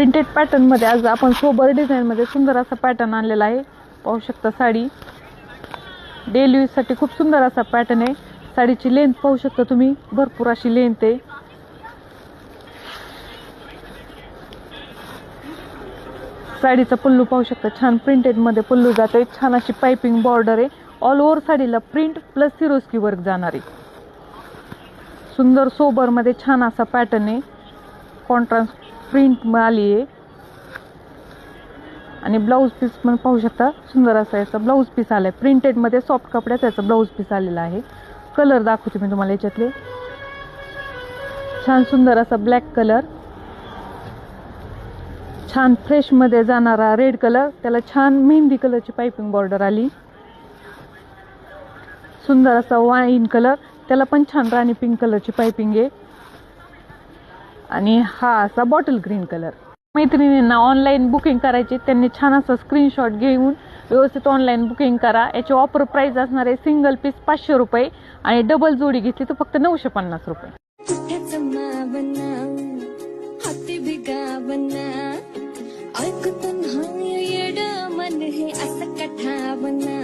Printed pattern मध्ये आज आपण सोबर डिझाईन मध्ये सुंदर असा पॅटर्न आणलेला आहे. पाहू शकता साडी डेली यूज साठी खूप सुंदर असा पॅटर्न आहे. साडीची लेंथ पाहू शकता तुम्ही, भरपूर अशी लेंथ आहे. साडीचा पल्लू पाहू शकता, छान प्रिंटेड मध्ये पल्लू जाते. छान अशी पाइपिंग बॉर्डर आहे. ऑल ओव्हर साडीला प्रिंट प्लस सिरोस्की वर्क जाणार आहे. सुंदर सोबर मध्ये छान असा पॅटर्न आहे. कॉन्ट्रास्ट प्रिंट आली आहे आणि ब्लाऊज पीस पण पाहू शकता, सुंदर असा याचा ब्लाऊज पीस आलाय. प्रिंटेड मध्ये सॉफ्ट कपड्याचा याचा ब्लाऊज पीस आलेला आहे. कलर दाखवते मी तुम्हाला याच्यातले. छान सुंदर असा ब्लॅक कलर, छान फ्रेश मध्ये जाणारा रेड कलर, त्याला छान मेहंदी कलरची पाइपिंग बॉर्डर आली. सुंदर असा वाईन कलर, त्याला पण छान राणी पिंक कलरची पाइपिंग आहे. आणि हा असा बॉटल ग्रीन कलर. मैत्रिणींना ऑनलाईन बुकिंग करायची, त्यांनी छान असा स्क्रीनशॉट घेऊन व्यवस्थित ऑनलाईन बुकिंग करा. याची ऑफर प्राइस असणार आहे सिंगल पीस 500 रुपये आणि डबल जोडी घेतली तर फक्त 950 रुपये. ऐकून येड मन हे असं कथा बना.